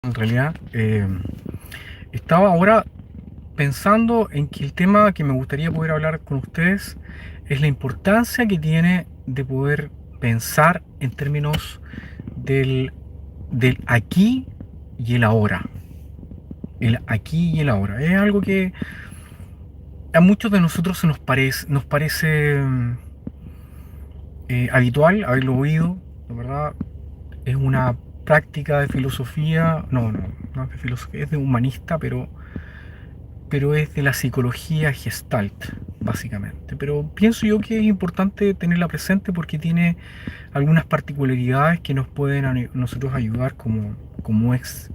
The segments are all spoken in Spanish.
En realidad, estaba ahora pensando en que el tema que me gustaría poder hablar con ustedes es la importancia que tiene de poder pensar en términos del, del aquí y el ahora. El aquí y el ahora. Es algo que a muchos de nosotros nos parece habitual haberlo oído, la verdad. Es una práctica de filosofía, no es de filosofía, es de humanista, pero es de la psicología Gestalt, básicamente. Pero pienso yo que es importante tenerla presente porque tiene algunas particularidades que nos pueden a nosotros ayudar como ex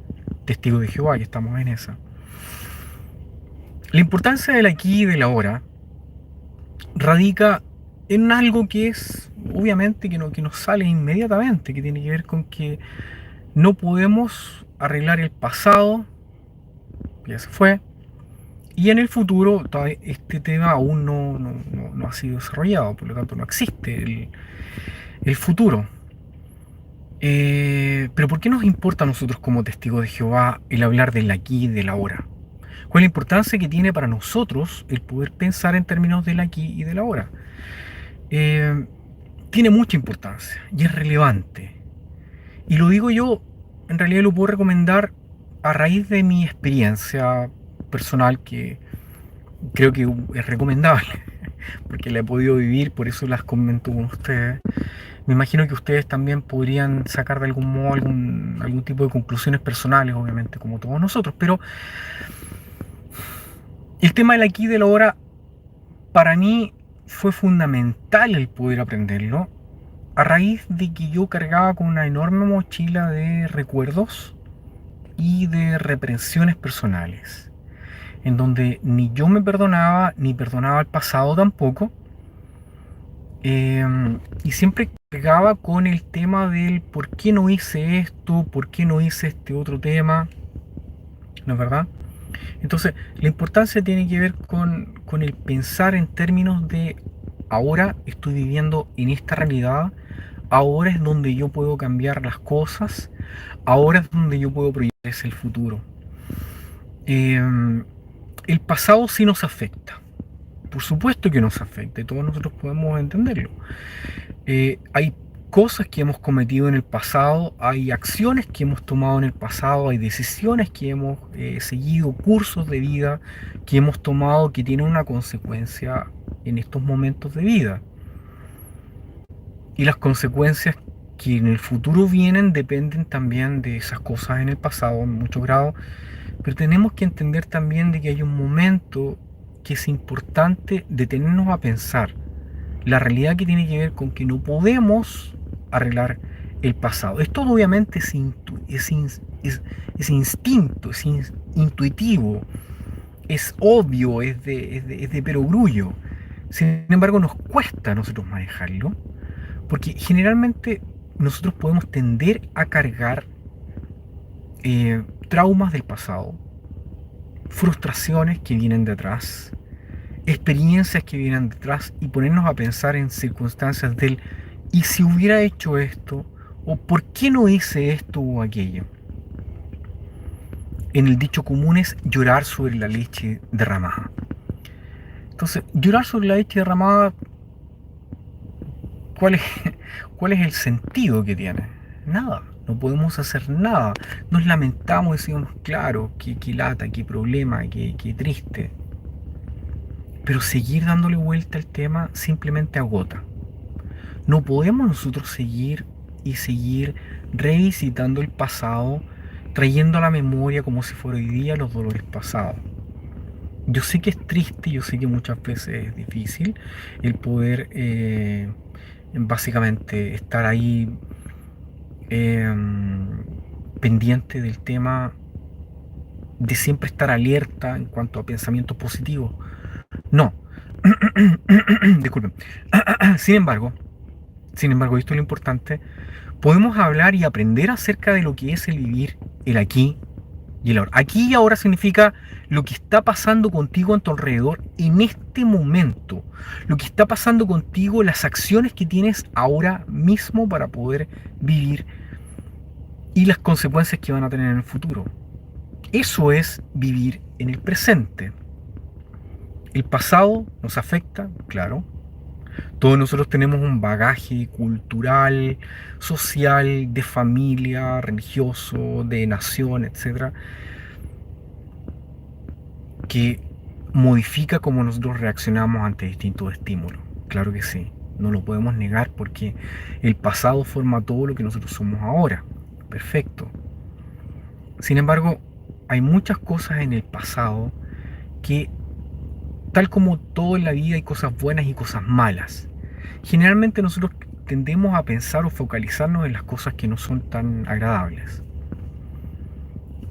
testigo de Jehová, que estamos en esa. La importancia del aquí y del ahora radica en algo que es, obviamente, que nos sale inmediatamente, que tiene que ver con que no podemos arreglar el pasado, que ya se fue, y en el futuro este tema aún no ha sido desarrollado, por lo tanto no existe el futuro. Pero ¿por qué nos importa a nosotros como testigos de Jehová el hablar del aquí y del ahora? ¿Cuál es la importancia que tiene para nosotros el poder pensar en términos del aquí y del ahora? Eh, Tiene mucha importancia y es relevante. Y lo digo yo, en realidad lo puedo recomendar a raíz de mi experiencia personal que creo que es recomendable porque la he podido vivir, por eso las comento con ustedes. Me imagino que ustedes también podrían sacar de algún modo algún tipo de conclusiones personales, obviamente, como todos nosotros, pero el tema del aquí y del ahora, para mí fue fundamental el poder aprenderlo, a raíz de que yo cargaba con una enorme mochila de recuerdos y de reprensiones personales, en donde ni yo me perdonaba, ni perdonaba el pasado tampoco. Y siempre pegaba con el tema del por qué no hice esto, por qué no hice este otro tema, ¿no es verdad? Entonces, la importancia tiene que ver con el pensar en términos de ahora estoy viviendo en esta realidad, ahora es donde yo puedo cambiar las cosas, ahora es donde yo puedo proyectar el futuro. El pasado sí nos afecta, por supuesto que nos afecta, y todos nosotros podemos entenderlo. Hay cosas que hemos cometido en el pasado, hay acciones que hemos tomado en el pasado, hay decisiones que hemos seguido, cursos de vida que hemos tomado que tienen una consecuencia en estos momentos de vida. Y las consecuencias que en el futuro vienen dependen también de esas cosas en el pasado en mucho grado, pero tenemos que entender también de que hay un momento que es importante detenernos a pensar la realidad que tiene que ver con que no podemos arreglar el pasado. Esto obviamente es instinto, intuitivo, es obvio, es de perogrullo. Sin embargo, nos cuesta a nosotros manejarlo, porque generalmente nosotros podemos tender a cargar traumas del pasado, frustraciones que vienen de atrás, experiencias que vienen detrás y ponernos a pensar en circunstancias del ¿y si hubiera hecho esto? ¿O por qué no hice esto o aquello? En el dicho común es llorar sobre la leche derramada. Entonces, llorar sobre la leche derramada, ¿cuál es, cuál es el sentido que tiene? Nada, no podemos hacer nada. Nos lamentamos, decimos, claro, qué lata, qué problema, qué triste. Pero seguir dándole vuelta al tema simplemente agota. No podemos nosotros seguir revisitando el pasado, trayendo a la memoria como si fuera hoy día los dolores pasados. Yo sé que es triste, yo sé que muchas veces es difícil el poder básicamente estar ahí eh, pendiente del tema, de siempre estar alerta en cuanto a pensamientos positivos. No, disculpen. Sin embargo, esto es lo importante, podemos hablar y aprender acerca de lo que es el vivir el aquí y el ahora. Aquí y ahora significa lo que está pasando contigo en tu alrededor en este momento, lo que está pasando contigo, las acciones que tienes ahora mismo para poder vivir y las consecuencias que van a tener en el futuro. Eso es vivir en el presente. El pasado nos afecta, claro. Todos nosotros tenemos un bagaje cultural, social, de familia, religioso, de nación, etcétera, que modifica cómo nosotros reaccionamos ante distintos estímulos. Claro que sí, no lo podemos negar porque el pasado forma todo lo que nosotros somos ahora. Perfecto. Sin embargo, hay muchas cosas en el pasado que, tal como todo en la vida, hay cosas buenas y cosas malas. Generalmente nosotros tendemos a pensar o focalizarnos en las cosas que no son tan agradables.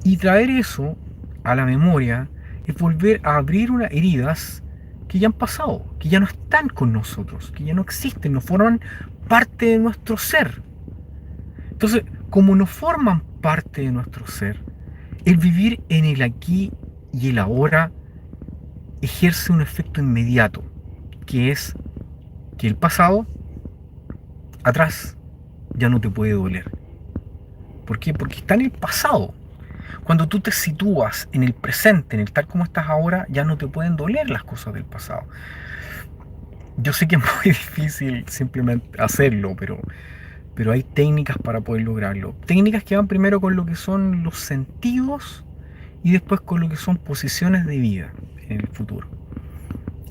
Y traer eso a la memoria es volver a abrir unas heridas que ya han pasado, que ya no están con nosotros, que ya no existen, no forman parte de nuestro ser. Entonces, como no forman parte de nuestro ser, el vivir en el aquí y el ahora ejerce un efecto inmediato, que es que el pasado atrás ya no te puede doler. ¿Por qué? Porque está en el pasado. Cuando tú te sitúas en el presente, en el tal como estás ahora, ya no te pueden doler las cosas del pasado. Yo sé que es muy difícil simplemente hacerlo, pero hay técnicas para poder lograrlo. Técnicas que van primero con lo que son los sentidos y después con lo que son posiciones de vida en el futuro.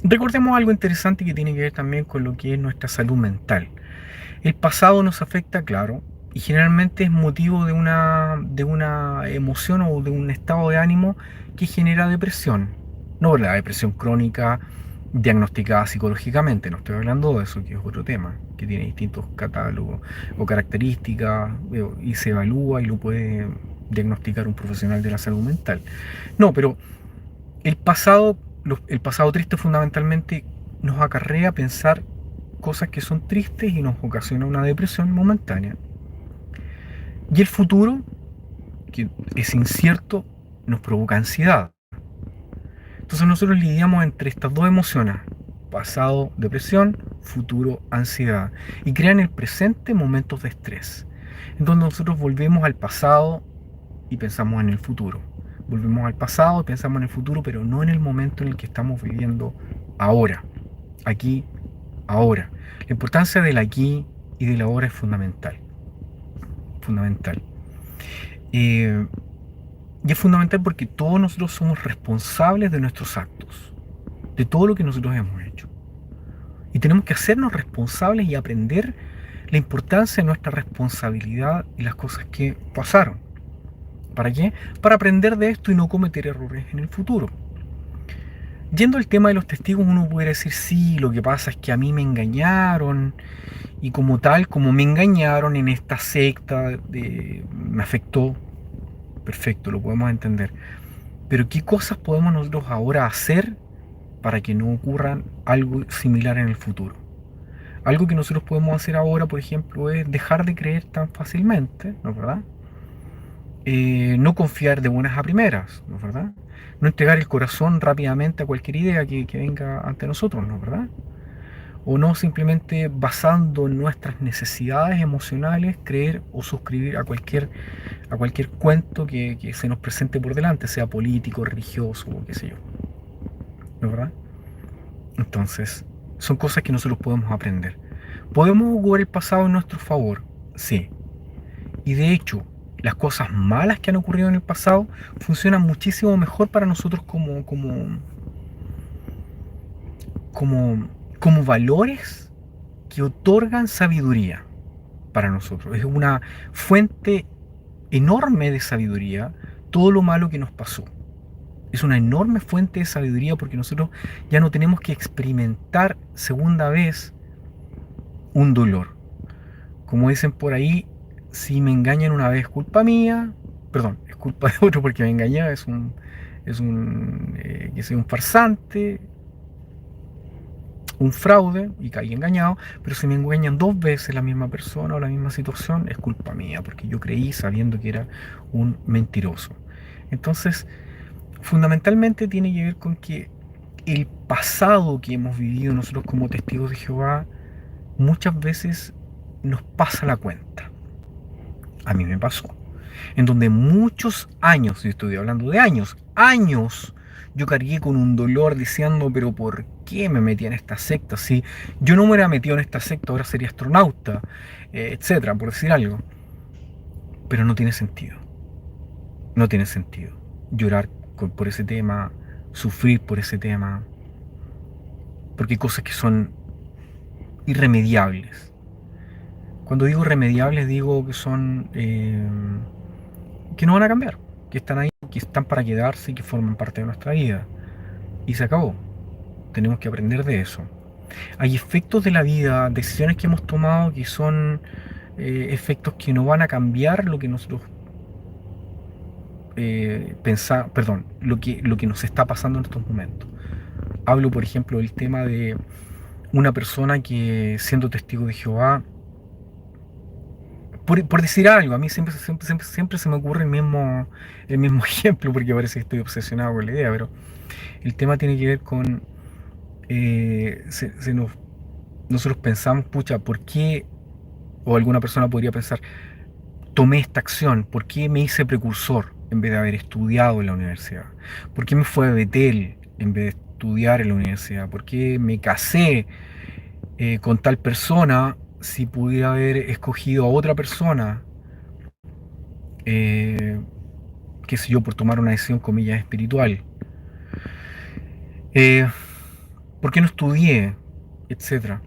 Recordemos algo interesante que tiene que ver también con lo que es nuestra salud mental. El pasado nos afecta, claro, y generalmente es motivo de una emoción o de un estado de ánimo que genera depresión. No la depresión crónica diagnosticada psicológicamente, no estoy hablando de eso, que es otro tema, que tiene distintos catálogos o características y se evalúa y lo puede diagnosticar un profesional de la salud mental. No, pero el pasado, el pasado triste fundamentalmente nos acarrea pensar cosas que son tristes y nos ocasiona una depresión momentánea. Y el futuro, que es incierto, nos provoca ansiedad. Entonces nosotros lidiamos entre estas dos emociones, pasado, depresión, futuro, ansiedad, y crean el presente momentos de estrés. Entonces nosotros volvemos al pasado y pensamos en el futuro. Volvemos al pasado y pensamos en el futuro, pero no en el momento en el que estamos viviendo ahora, aquí, ahora. La importancia del aquí y del ahora es fundamental. Fundamental. Eh, y es fundamental porque todos nosotros somos responsables de nuestros actos, de todo lo que nosotros hemos hecho. Y tenemos que hacernos responsables y aprender la importancia de nuestra responsabilidad y las cosas que pasaron. ¿Para qué? Para aprender de esto y no cometer errores en el futuro. Yendo al tema de los testigos, uno puede decir, sí, lo que pasa es que a mí me engañaron y como tal, como me engañaron en esta secta, me afectó. Perfecto, lo podemos entender. Pero ¿qué cosas podemos nosotros ahora hacer para que no ocurra algo similar en el futuro? Algo que nosotros podemos hacer ahora, por ejemplo, es dejar de creer tan fácilmente, ¿no es verdad? No confiar de buenas a primeras, ¿no es verdad? No entregar el corazón rápidamente a cualquier idea que venga ante nosotros, ¿no es verdad? O no simplemente basando en nuestras necesidades emocionales creer o suscribir a cualquier cuento que se nos presente por delante, sea político, religioso o qué sé yo, ¿no es verdad? Entonces, son cosas que nosotros podemos aprender. ¿Podemos ocupar el pasado en nuestro favor? Sí. Y de hecho, las cosas malas que han ocurrido en el pasado funcionan muchísimo mejor para nosotros como, como valores que otorgan sabiduría para nosotros. Es una fuente enorme de sabiduría todo lo malo que nos pasó. Es una enorme fuente de sabiduría porque nosotros ya no tenemos que experimentar segunda vez un dolor. Como dicen por ahí, si me engañan una vez es culpa mía, perdón, es culpa de otro porque me engañó, que soy un farsante, un fraude y caí engañado, pero si me engañan dos veces la misma persona o la misma situación, es culpa mía, porque yo creí sabiendo que era un mentiroso. Entonces, fundamentalmente tiene que ver con que el pasado que hemos vivido nosotros como testigos de Jehová muchas veces nos pasa la cuenta. A mí me pasó. en donde muchos años, y estoy hablando de años, años, yo cargué con un dolor diciendo, pero ¿por qué me metí en esta secta? Si yo no me hubiera metido en esta secta, ahora sería astronauta, etcétera, por decir algo. Pero no tiene sentido, no tiene sentido llorar por ese tema, sufrir por ese tema, porque hay cosas que son irremediables. Cuando digo irremediables, digo que son que no van a cambiar, que están ahí, que están para quedarse y que forman parte de nuestra vida. Y se acabó. Tenemos que aprender de eso. Hay efectos de la vida, decisiones que hemos tomado que son efectos que no van a cambiar lo que nosotros perdón, lo que nos está pasando en estos momentos. Hablo, por ejemplo, del tema de una persona que, siendo testigo de Jehová, por decir algo, a mí siempre se me ocurre el mismo ejemplo, porque parece que estoy obsesionado con la idea, pero el tema tiene que ver con, eh, se, se nos, nosotros pensamos, pucha, ¿por qué? O alguna persona podría pensar, tomé esta acción, ¿por qué me hice precursor en vez de haber estudiado en la universidad? ¿Por qué me fue a Betel en vez de estudiar en la universidad? ¿Por qué me casé con tal persona si pudiera haber escogido a otra persona? Eh, qué sé yo, por tomar una decisión, comillas, espiritual. Eh, ¿Por qué no estudié? Etcétera.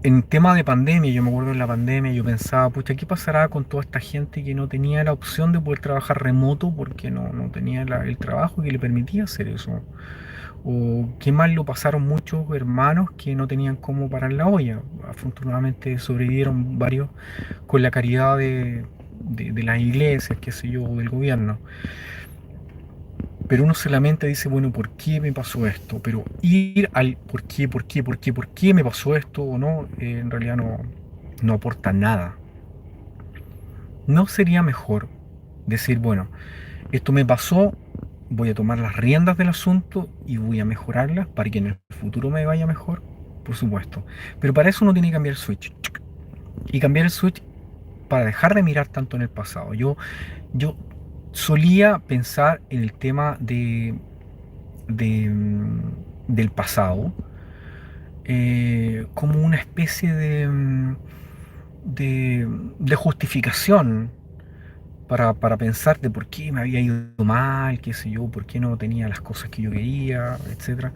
En tema de pandemia, yo me acuerdo en la pandemia, yo pensaba, pucha, ¿qué pasará con toda esta gente que no tenía la opción de poder trabajar remoto porque no tenía el trabajo que le permitía hacer eso? O qué mal lo pasaron muchos hermanos que no tenían cómo parar la olla. Afortunadamente sobrevivieron varios con la caridad de las iglesias, qué sé yo, del gobierno. Pero uno se lamenta y dice, bueno, ¿por qué me pasó esto? Pero ir al por qué me pasó esto o no, en realidad no aporta nada. ¿No sería mejor decir, bueno, esto me pasó, voy a tomar las riendas del asunto y voy a mejorarlas para que en el futuro me vaya mejor? Por supuesto. Pero para eso uno tiene que cambiar el switch. Y cambiar el switch para dejar de mirar tanto en el pasado. Yo solía pensar en el tema del pasado como una especie de justificación para pensar de por qué me había ido mal, qué sé yo, por qué no tenía las cosas que yo quería, etcétera,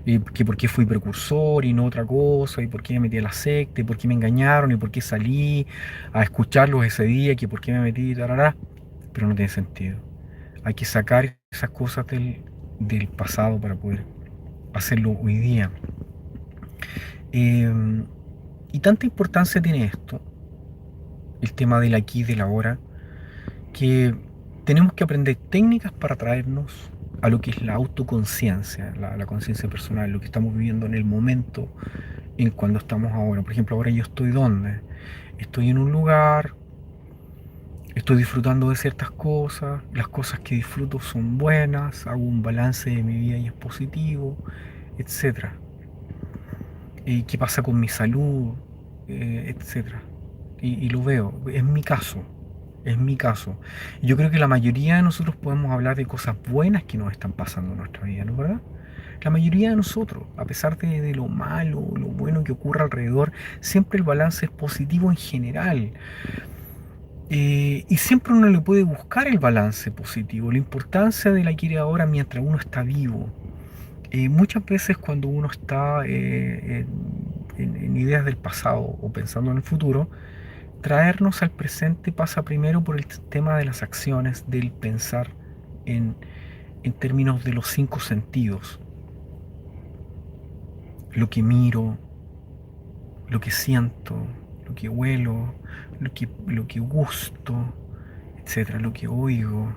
y que por qué fui precursor y no otra cosa, y por qué me metí a la secta, y por qué me engañaron, y por qué salí a escucharlos ese día, que por qué me metí, tarará, pero no tiene sentido. Hay que sacar esas cosas del pasado para poder hacerlo hoy día. Eh, y tanta importancia tiene esto, el tema del aquí y del ahora, que tenemos que aprender técnicas para traernos a lo que es la autoconciencia, la conciencia personal, lo que estamos viviendo en el momento, en cuando estamos ahora. Por ejemplo, ahora yo estoy donde, estoy en un lugar, estoy disfrutando de ciertas cosas, las cosas que disfruto son buenas, hago un balance de mi vida y es positivo, etcétera. ¿Qué pasa con mi salud? Etcétera. Y lo veo, es mi caso, es mi caso. Yo creo que la mayoría de nosotros podemos hablar de cosas buenas que nos están pasando en nuestra vida, ¿no es verdad? La mayoría de nosotros, a pesar de lo malo, lo bueno que ocurre alrededor, siempre el balance es positivo en general. Y siempre uno le puede buscar el balance positivo, la importancia de la quiere ahora mientras uno está vivo. Muchas veces cuando uno está en ideas del pasado o pensando en el futuro, traernos al presente pasa primero por el tema de las acciones, del pensar en, en términos de los cinco sentidos. Lo que miro, lo que siento, lo que huelo, lo que gusto, etcétera, lo que oigo.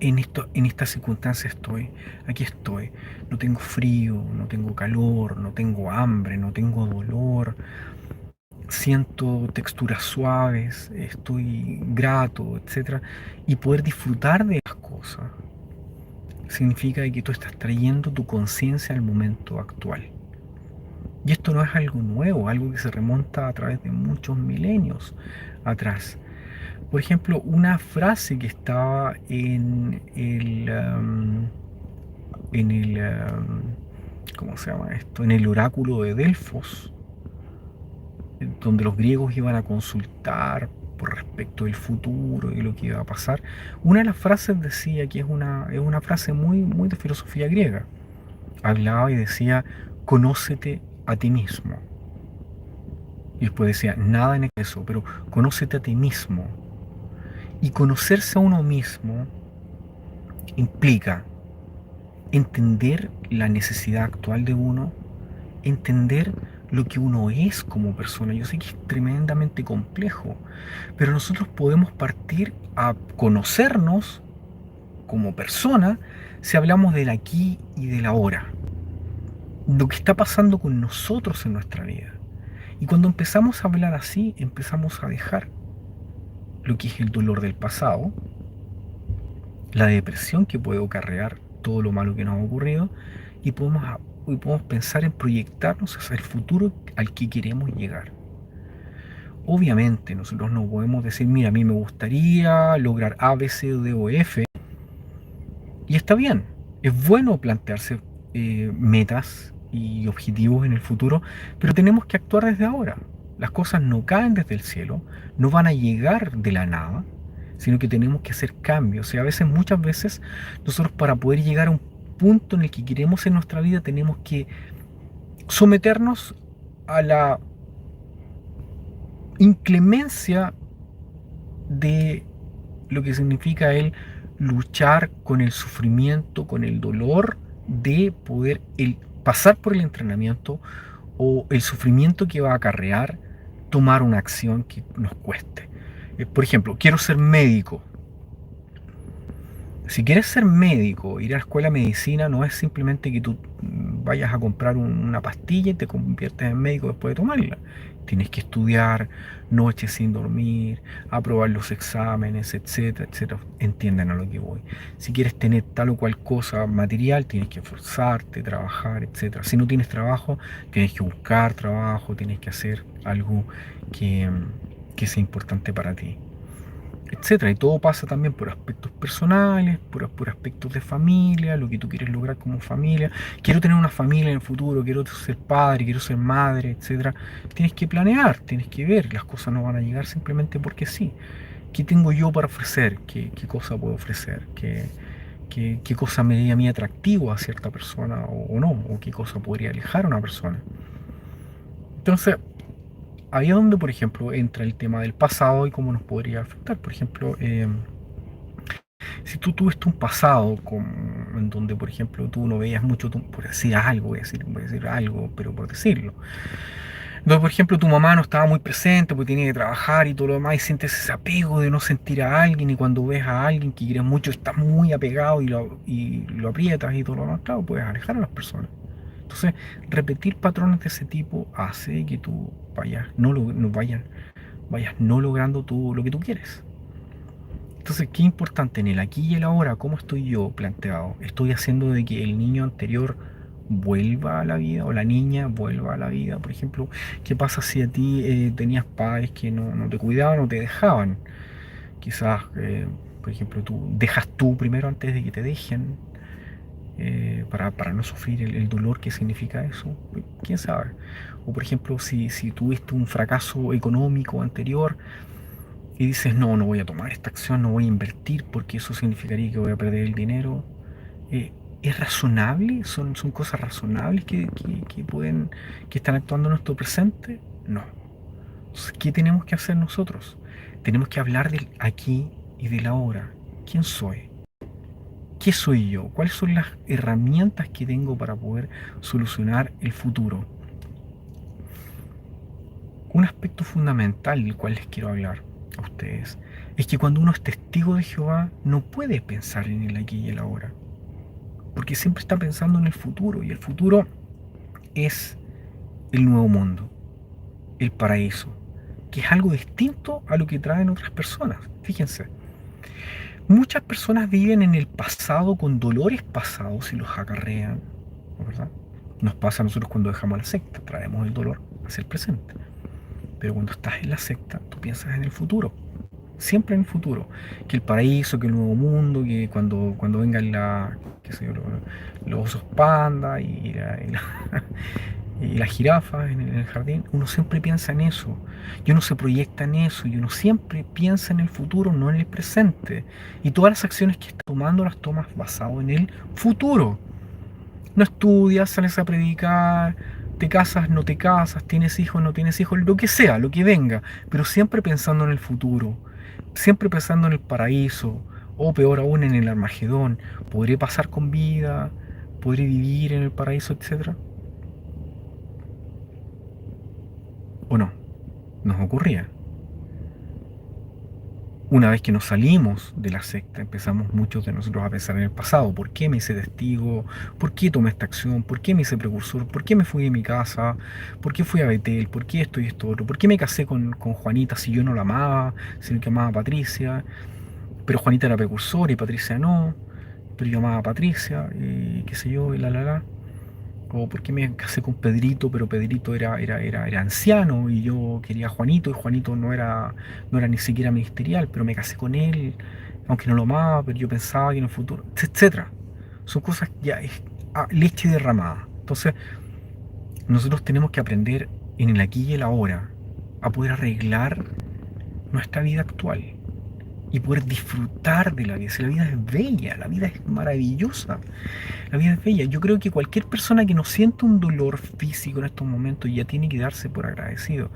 En esta circunstancia estoy, aquí estoy. No tengo frío, no tengo calor, no tengo hambre, no tengo dolor. Siento texturas suaves, estoy grato, etcétera. Y poder disfrutar de las cosas significa que tú estás trayendo tu conciencia al momento actual. Y esto no es algo nuevo, algo que se remonta a través de muchos milenios atrás. Por ejemplo, una frase que estaba en el, ¿cómo se llama esto? En el oráculo de Delfos, donde los griegos iban a consultar por respecto del futuro y lo que iba a pasar. Una de las frases decía que es una frase muy, muy de filosofía griega. Hablaba y decía, conócete a ti mismo. Y después decía, nada en eso, pero conócete a ti mismo. Y conocerse a uno mismo implica entender la necesidad actual de uno, entender lo que uno es como persona. Yo sé que es tremendamente complejo, pero nosotros podemos partir a conocernos como persona si hablamos del aquí y del ahora, lo que está pasando con nosotros en nuestra vida. Y cuando empezamos a hablar así, empezamos a dejar lo que es el dolor del pasado, la depresión que puede acarrear todo lo malo que nos ha ocurrido, y y podemos pensar en proyectarnos hacia el futuro al que queremos llegar. Obviamente nosotros no podemos decir, mira, a mí me gustaría lograr A, B, C, D o F, y está bien, es bueno plantearse metas y objetivos en el futuro, pero tenemos que actuar desde ahora. Las cosas no caen desde el cielo, no van a llegar de la nada, sino que tenemos que hacer cambios. Y a veces, muchas veces, nosotros para poder llegar a un punto en el que queremos en nuestra vida, tenemos que someternos a la inclemencia de lo que significa el luchar con el sufrimiento, con el dolor de poder pasar por el entrenamiento o el sufrimiento que va a acarrear tomar una acción que nos cueste. Por ejemplo, quiero ser médico. Si quieres ser médico, ir a la escuela de medicina no es simplemente que tú vayas a comprar una pastilla y te conviertes en médico después de tomarla. Tienes que estudiar noches sin dormir, aprobar los exámenes, etcétera, etcétera. Entiendan a lo que voy. Si quieres tener tal o cual cosa material, tienes que esforzarte, trabajar, etcétera. Si no tienes trabajo, tienes que buscar trabajo, tienes que hacer algo que, que sea importante para ti, etcétera. Y todo pasa también por aspectos personales, por aspectos de familia, lo que tú quieres lograr como familia. Quiero tener una familia en el futuro, quiero ser padre, quiero ser madre, etcétera. Tienes que planear, tienes que ver, las cosas no van a llegar simplemente porque sí. ¿Qué tengo yo para ofrecer? ¿Qué cosa puedo ofrecer? ¿Qué cosa me haría a mí atractivo a cierta persona o no? ¿O qué cosa podría alejar a una persona? Entonces, ahí es donde, por ejemplo, entra el tema del pasado y cómo nos podría afectar. Por ejemplo, si tú tuviste un pasado en donde, por ejemplo, tú no veías mucho, por decir algo, voy a decir algo, pero por decirlo. Donde, por ejemplo, tu mamá no estaba muy presente porque tenía que trabajar y todo lo demás, y sientes ese apego de no sentir a alguien, y cuando ves a alguien que quieres mucho, estás muy apegado y lo aprietas y todo lo demás, claro, puedes alejar a las personas. Entonces, repetir patrones de ese tipo hace que tú vayas no logrando lo que tú quieres. Entonces, qué importante en el aquí y el ahora, cómo estoy yo planteado. Estoy haciendo de que el niño anterior vuelva a la vida o la niña vuelva a la vida. Por ejemplo, ¿qué pasa si a ti tenías padres que no te cuidaban o te dejaban? Quizás, por ejemplo, tú dejas tú primero antes de que te dejen, para no sufrir el dolor que significa eso. ¿Quién sabe? O por ejemplo, si tuviste un fracaso económico anterior, y dices, no, no voy a tomar esta acción, no voy a invertir porque eso significaría que voy a perder el dinero. eh, ¿Es razonable? ¿Son cosas razonables que están actuando en nuestro presente? No. Entonces, ¿qué tenemos que hacer nosotros? Tenemos que hablar del aquí y del ahora. ¿Quién soy? ¿Qué soy yo? ¿Cuáles son las herramientas que tengo para poder solucionar el futuro? Un aspecto fundamental del cual les quiero hablar a ustedes es que cuando uno es testigo de Jehová no puede pensar en el aquí y el ahora, porque siempre está pensando en el futuro, y el futuro es el nuevo mundo, el paraíso, que es algo distinto a lo que traen otras personas. Fíjense, muchas personas viven en el pasado con dolores pasados y los acarrean, ¿no? ¿Verdad? Nos pasa a nosotros cuando dejamos la secta, traemos el dolor hacia el presente. Pero cuando estás en la secta, tú piensas en el futuro. siempre en el futuro, que el paraíso, que el nuevo mundo, que cuando vengan qué sé yo, los osos panda y las jirafas en el jardín, uno siempre piensa en eso, y uno se proyecta en eso, y uno siempre piensa en el futuro, no en el presente. Y todas las acciones que estás tomando las tomas basado en el futuro. No estudias, sales a predicar, te casas, no te casas, tienes hijos, no tienes hijos, lo que sea, lo que venga, pero siempre pensando en el futuro, siempre pensando en el paraíso, o peor aún en el Armagedón. ¿Podré pasar con vida? ¿Podré vivir en el paraíso, etcétera? ¿O no? Nos ocurría. Una vez que nos salimos de la secta, empezamos muchos de nosotros a pensar en el pasado. ¿Por qué me hice testigo? ¿Por qué tomé esta acción? ¿Por qué me hice precursor? ¿Por qué me fui de mi casa? ¿Por qué fui a Betel? ¿Por qué esto y esto otro? ¿Por qué me casé con Juanita si yo no la amaba, sino que amaba a Patricia? Pero Juanita era precursor y Patricia no. Pero yo amaba a Patricia y qué sé yo, y la. O por qué me casé con Pedrito, pero Pedrito era anciano y yo quería a Juanito y Juanito no era ni siquiera ministerial, pero me casé con él, aunque no lo amaba, pero yo pensaba que en el futuro, etcétera. Son cosas ya, es leche derramada. Entonces, nosotros tenemos que aprender en el aquí y el ahora a poder arreglar nuestra vida actual y poder disfrutar de la vida. Si la vida es bella, la vida es maravillosa. La vida es bella. Yo creo que cualquier persona que no sienta un dolor físico en estos momentos ya tiene que darse por agradecido.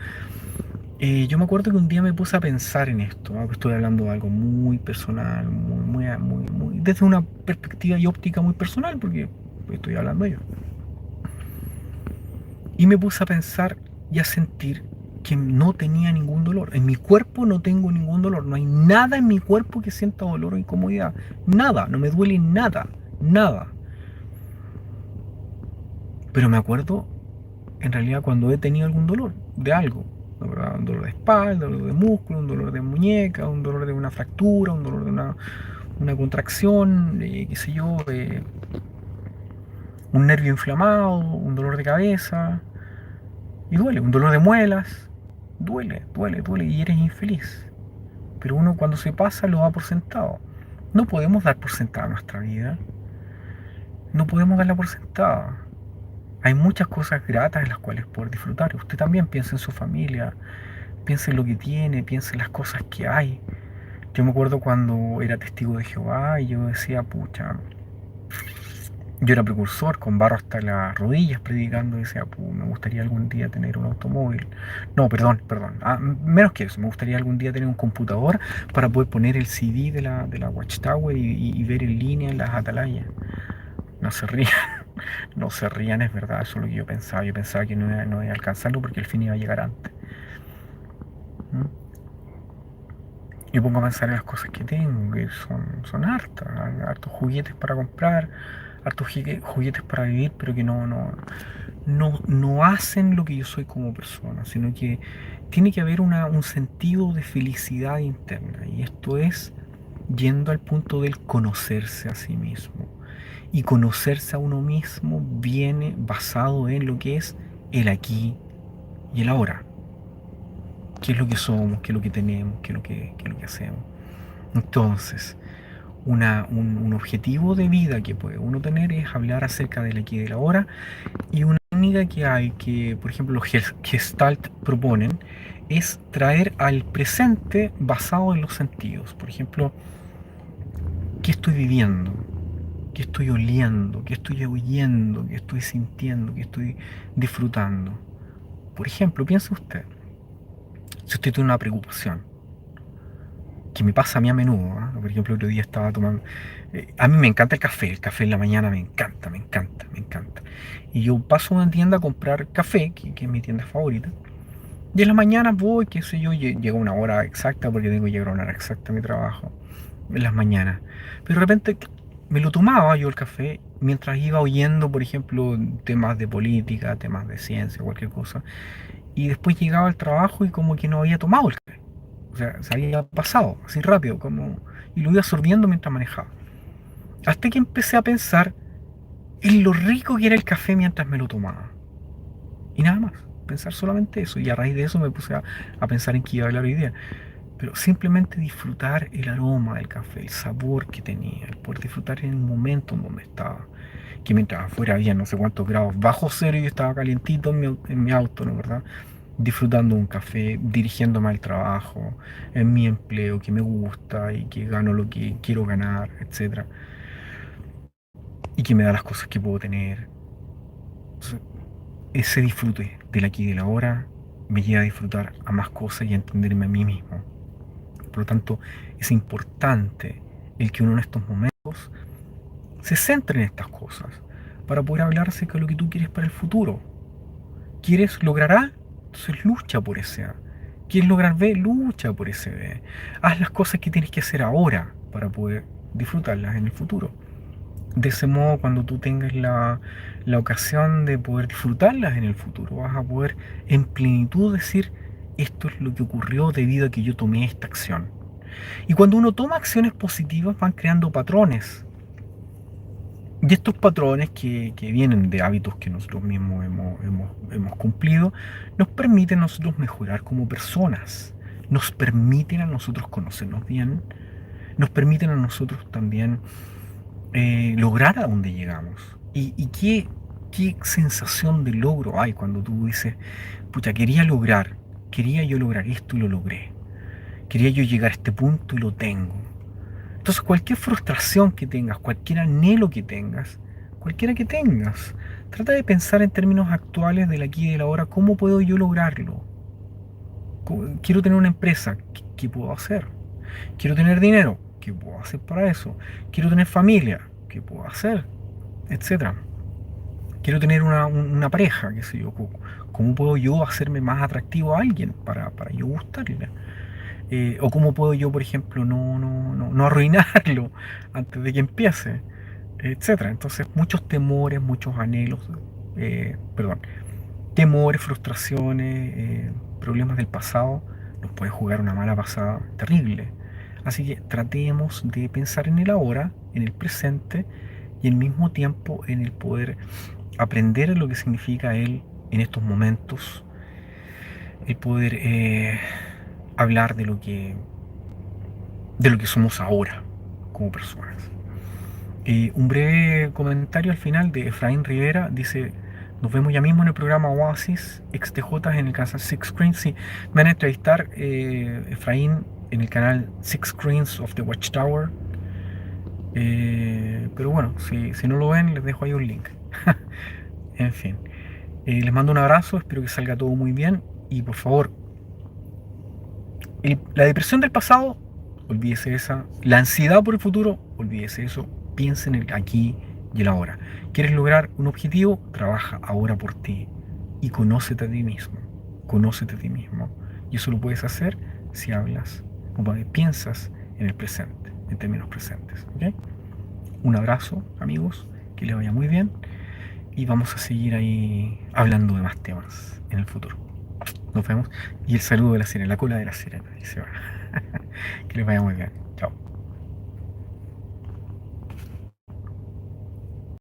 Yo me acuerdo que un día me puse a pensar en esto, ¿no? Estoy hablando de algo muy personal, desde una perspectiva y óptica muy personal, porque estoy hablando yo. Y me puse a pensar y a sentir que no tenía ningún dolor. En mi cuerpo no tengo ningún dolor. No hay nada en mi cuerpo que sienta dolor o incomodidad. Nada, no me duele nada, nada. Pero me acuerdo en realidad cuando he tenido algún dolor de algo, ¿no? ¿Verdad? Un dolor de espalda, un dolor de músculo, un dolor de muñeca, un dolor de una fractura, un dolor de una contracción, qué sé yo, un nervio inflamado, un dolor de cabeza, y duele, un dolor de muelas, duele, y eres infeliz. Pero uno cuando se pasa lo da por sentado. No podemos dar por sentada nuestra vida, no podemos darla por sentada. Hay muchas cosas gratas en las cuales poder disfrutar. Usted también piensa en su familia, piensa en lo que tiene, piensa en las cosas que hay. Yo me acuerdo cuando era testigo de Jehová y yo decía, pucha, yo era precursor con barro hasta las rodillas predicando y decía, me gustaría algún día tener un automóvil. No, perdón. Menos que eso, me gustaría algún día tener un computador para poder poner el CD de la Watchtower y ver en línea las atalayas. No se rían, no se rían, es verdad, eso es lo que yo pensaba. Yo pensaba que no iba a alcanzarlo porque el fin iba a llegar antes. ¿Mm? Y pongo a pensar en las cosas que tengo, que son hartas, hartos juguetes para comprar, hartos juguetes para vivir, pero que no hacen lo que yo soy como persona, sino que tiene que haber un sentido de felicidad interna. Y esto es yendo al punto del conocerse a sí mismo. Y conocerse a uno mismo viene basado en lo que es el aquí y el ahora. ¿Qué es lo que somos? ¿Qué es lo que tenemos? ¿Qué es lo que hacemos? Entonces, un objetivo de vida que puede uno tener es hablar acerca del aquí y del ahora. Y una técnica que hay, que por ejemplo los Gestalt proponen, es traer al presente basado en los sentidos. Por ejemplo, ¿qué estoy viviendo? ¿Qué estoy oliendo? ¿Qué estoy oyendo? ¿Qué estoy sintiendo? ¿Qué estoy disfrutando? Por ejemplo, piense usted, si usted tiene una preocupación, que me pasa a mí a menudo, ¿eh? Por ejemplo, el otro día estaba tomando... a mí me encanta el café en la mañana me encanta. Y yo paso a una tienda a comprar café, que es mi tienda favorita, y en la mañana voy, qué sé yo, llego a una hora exacta, porque tengo que llegar a una hora exacta a mi trabajo, en las mañanas. Pero de repente me lo tomaba yo el café mientras iba oyendo, por ejemplo, temas de política, temas de ciencia, cualquier cosa, y después llegaba al trabajo y como que no había tomado el café. O sea, se había pasado así rápido, y lo iba absorbiendo mientras manejaba. Hasta que empecé a pensar en lo rico que era el café mientras me lo tomaba. Y nada más, pensar solamente eso. Y a raíz de eso me puse a pensar en qué iba a hablar hoy día. pero simplemente disfrutar el aroma del café, el sabor que tenía, el poder disfrutar en el momento en donde estaba. Que mientras afuera había no sé cuántos grados bajo cero y yo estaba calientito en mi auto, ¿no? ¿Verdad? Disfrutando un café, dirigiéndome al trabajo, en mi empleo que me gusta y que gano lo que quiero ganar, etcétera, y que me da las cosas que puedo tener. Entonces, ese disfrute del aquí y del ahora me lleva a disfrutar a más cosas y a entenderme a mí mismo. Por lo tanto, es importante el que uno en estos momentos se centre en estas cosas para poder hablar acerca de lo que tú quieres para el futuro. ¿Quieres lograr A? Entonces lucha por ese A. ¿Quieres lograr B? Lucha por ese B. Haz las cosas que tienes que hacer ahora para poder disfrutarlas en el futuro. De ese modo, cuando tú tengas la ocasión de poder disfrutarlas en el futuro, vas a poder en plenitud decir, esto es lo que ocurrió debido a que yo tomé esta acción. Y cuando uno toma acciones positivas, van creando patrones. Y estos patrones que vienen de hábitos que nosotros mismos hemos cumplido, nos permiten a nosotros mejorar como personas, nos permiten a nosotros conocernos bien, nos permiten a nosotros también lograr a donde llegamos. Y qué sensación de logro hay cuando tú dices, pucha, quería yo lograr esto y lo logré. Quería yo llegar a este punto y lo tengo. Entonces cualquier frustración que tengas, cualquier anhelo que tengas, cualquiera que tengas, trata de pensar en términos actuales del aquí y del ahora, ¿cómo puedo yo lograrlo? Quiero tener una empresa, ¿qué puedo hacer? Quiero tener dinero, ¿qué puedo hacer para eso? Quiero tener familia, ¿qué puedo hacer? Etcétera. Quiero tener una pareja, qué sé yo, ¿cómo puedo yo hacerme más atractivo a alguien para yo gustarle? O cómo puedo yo, por ejemplo, no arruinarlo antes de que empiece, etcétera. Entonces, muchos temores, muchos anhelos, perdón, temores, frustraciones, problemas del pasado, nos puede jugar una mala pasada terrible. Así que tratemos de pensar en el ahora, en el presente y al mismo tiempo en el poder aprender lo que significa él en estos momentos, el poder hablar de lo que somos ahora como personas. Un breve comentario al final de Efraín Rivera dice: nos vemos ya mismo en el programa Oasis XTJ en el canal Six Screens. Sí, me van a entrevistar Efraín en el canal Six Screens of the Watchtower. Pero bueno, si no lo ven, les dejo ahí un link. En fin, les mando un abrazo, espero que salga todo muy bien y por favor, la depresión del pasado, olvídese esa. La ansiedad por el futuro, olvídese eso. Piensa en el aquí y el ahora. ¿Quieres lograr un objetivo? Trabaja ahora por ti y conócete a ti mismo. Conócete a ti mismo. Y eso lo puedes hacer si hablas o piensas en el presente, en términos presentes. ¿Okay? Un abrazo, amigos, que les vaya muy bien y vamos a seguir ahí hablando de más temas en el futuro. Nos vemos. Y el saludo de la sirena, la cola de la sirena. Ahí se va. Que les vaya muy bien.